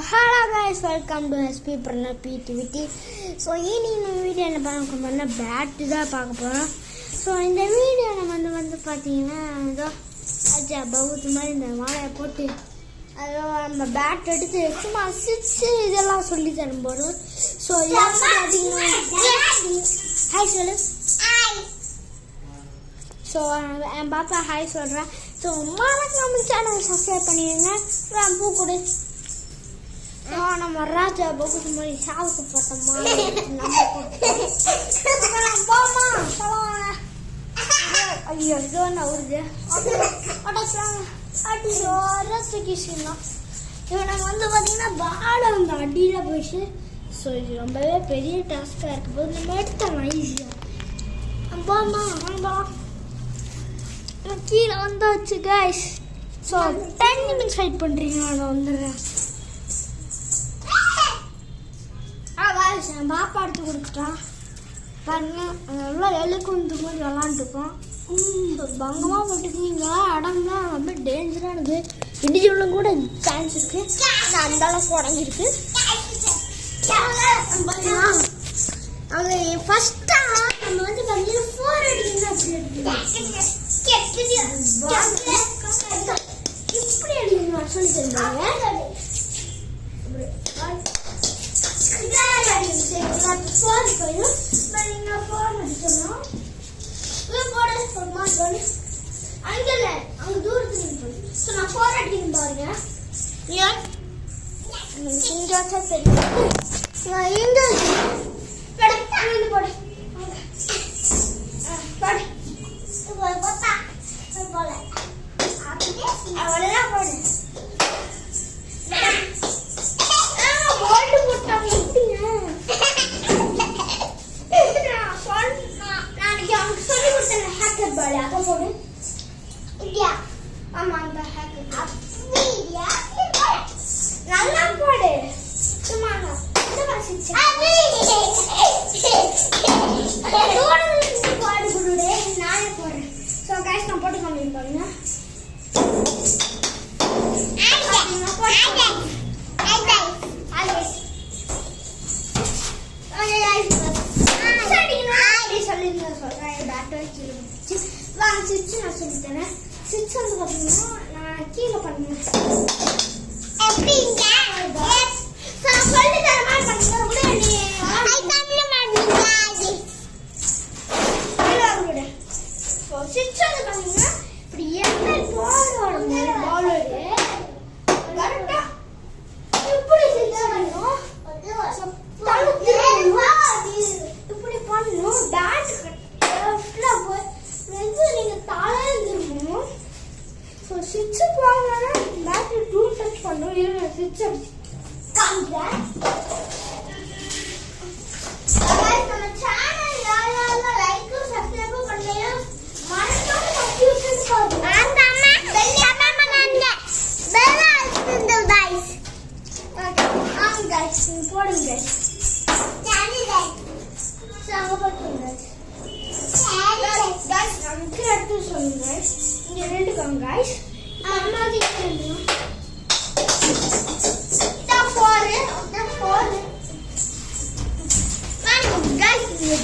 Hello guys, welcome to SP Prana Creativity. So இந்த video என்ன பார்க்க போறோம்னா பேட் தான் பார்க்க போறோம். ஸோ இந்த வீடியோ நம்ம வந்து பார்த்தீங்கன்னா ஏதோ அஜா பவுத் மாதிரி இந்த மாலையை போட்டு அதோ நம்ம பேட் எடுத்து சும்மா சிச்சு இதெல்லாம் சொல்லி தரும் போதும். ஸோ பார்த்தீங்கன்னா ஹாய் சொல்லு. ஸோ என் பாப்பா ஹாய் சொல்கிறேன். ஸோ மறக்காம சேனல் சப்ஸ்கிரைப் பண்ணிடுங்க. பூ கொடு. நம்ம ராஜா பகுதி மாதிரி சாவுக்கு போட்டோமா போமா சொல்லுவாங்க. ஐயோ இதோ என்ன வருது அடிக்கலாம். இவனை வந்து பார்த்தீங்கன்னா பால் அந்த அடியில் போயிடுச்சு. ஸோ இது ரொம்பவே பெரிய டாஸ்காக இருக்க போது நம்ம எடுத்துடலாம் ஈஸியாக. போமா வாங்கலாம். கீழே வந்தாச்சு கைஸ். ஸோ 10 நிமிஷம் வெயிட் பண்ணுறீங்க. நான் வந்துடுறேன். என் பாப்பா எடுத்து கொடுத்துட்டான் பாருங்க. நல்லா எலுக்குந்து மாதிரி விளாண்டுருக்கோம். பங்கமாக போட்டுக்கிங்க. இடம்லாம் ரொம்ப டேஞ்சரானது. இடிஞ்சவளும் கூட சான்ஸ் இருக்கு. அந்த அளவுக்கு உடஞ்சிருக்கு. அவங்க ஃபர்ஸ்டா நம்ம வந்து பார்த்தீங்கன்னா 4 அடிக்கணும். இப்படி அடிக்கணும் சொல்லி தருவாங்க.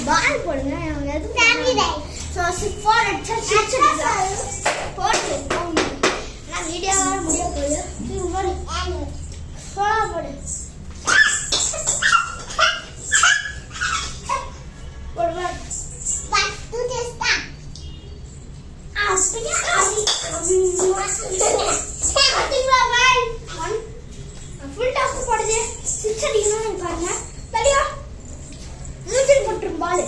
பால் போடுங்க. வீடியோ முடிய போகுது. போடு ஃபுல் டாஸ் போடுது. 6 அடிக்கணும் பாருங்க. தலையா மூஞ்சில் போட்டுரும் பால்.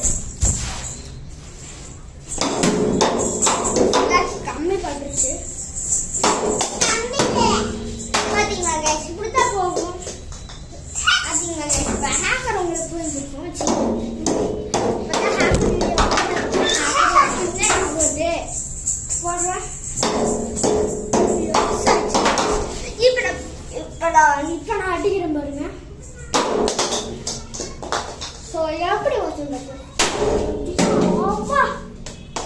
கம்மி பண்ணுச்சு பார்த்தீங்களா கைஸ். இப்படித்தான் போகும் பார்த்தீங்களா கைஸ். இப்போ ஹேக்கர் உங்களுக்கு புரிஞ்சிருக்கும். இப்போ நான் அடிக்கிறேன் பாருங்க. ஸோ எப்படி வச்சுருந்தது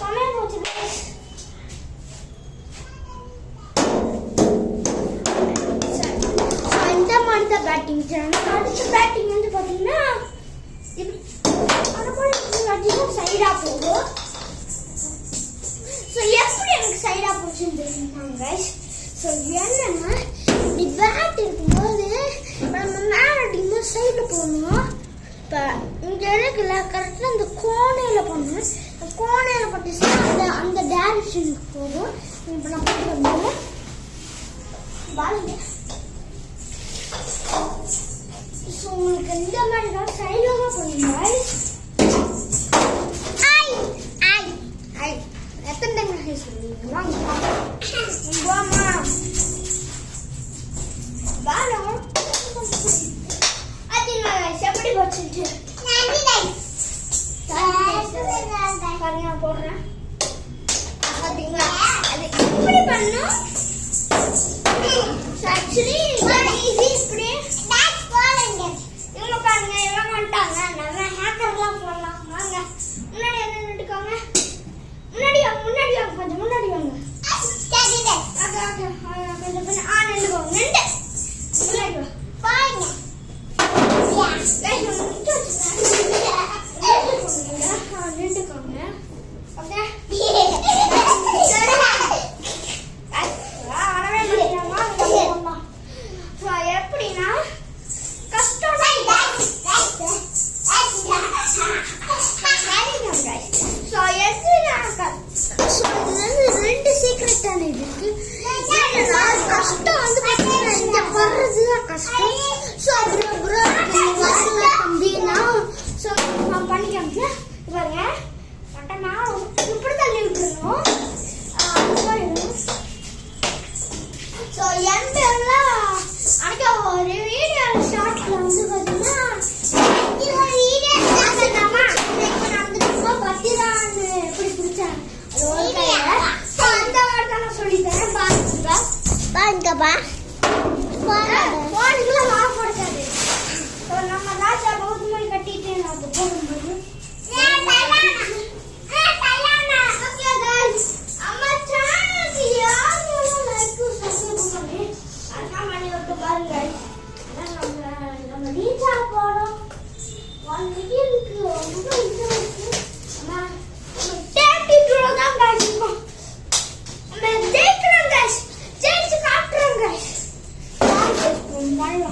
சமயம் போச்சு. இந்த மாதிரி தான் பேட்டிங் செய்யணும். அடுத்த பேட்டிங் வந்து பார்த்தீங்கன்னா இது சைடாக போகும். ஸோ எப்படி எனக்கு சைடாக போச்சுன்னு தெரியுமாங்க கைஸ்? ஸோ என்னன்னா இப்படி பேட் இருக்கும்போது நம்ம மேலே அடிக்கும்போது சைடில் போடணும். இப்போ இங்கே இருக்குல்ல கரெக்டாக அந்த கோணையில் பண்ணணும். கோணையில் பட்டுச்சுன்னா அந்த டேரக்ஷனுக்கு போகும். இப்போ நான் போட்டு பாருங்க. ஸோ உங்களுக்கு இந்த மாதிரி தான் சைடாக பண்ணுங்க. எத்தனை டைம் சொல்லுவீங்க? வாங்க வாமா வாங்க. எப்படி போச்சு பாருங்க போடுறேன். பார்த்தீங்களா அது எப்படி பண்ணும்? Actually easy. இப்படி இவங்க பாருங்க எல்லாம் வந்துட்டாங்க. நம்ம ஹேக்கர்லாம் போடலாம். வாங்க முன்னாடி என்ன நின்றுக்கோங்க. முன்னாடி வாங்க கொஞ்சம் முன்னாடி வாங்க. கொஞ்சம் நின்றுக்கோங்க. முன்னாடி வாங்க. எப்படின்னா கஷ்டம் ரெண்டு சீக்ரெட்டான இருக்கு. கஷ்டம் வந்து பார்த்தீங்கன்னா இங்க வர்றதுதான் கஷ்டம். ஸோ அப்படின்னா ஸோ நான் பண்ணிக்காம பாருங்க கட்டனா இப்படி தள்ளி விட்டுருணும். ஸோ என் பேர்லாம் அன்னைக்கு ஒரு வீடியோ ஷார்ட்ல வந்து பார்த்தீங்கன்னா பத்திரான்னு எப்படி பிடிச்சாங்க அந்த மாதிரி தான் நான் சொல்லித்தரேன். பாருங்கப்பா போனுக்குலாம் மாவு போடுறது. நம்ம ராஜா பௌத்தமொழி கட்டிட்டு அது போடும்போது பாருங்க நம்ம ரீச் ஆக போறோம். 1 மில்லியனுக்கு ரொம்ப இருக்கு. தான் guys இருக்கோம். நம்ம ஜெயிக்கிறோம் guys. ஜெயிச்சு காட்டுறோம் guys. வாங்க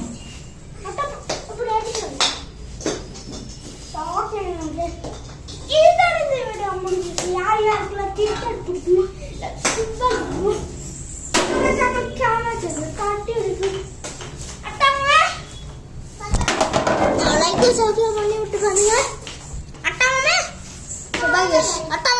அப்படி அடிக்கணும். ஓகே இதுதான் இந்த வீடியோ முடிஞ்சிச்சு. யார் யாருக்கெல்லாம் டிக்கெட் பிடிக்குமா சூப்பர் காட்டி இருக்கு. அட்டாங்க லைக் சப்ஸ்கிரைப் பண்ணி விட்டு பாருங்க. அட்டாங்க அட்டா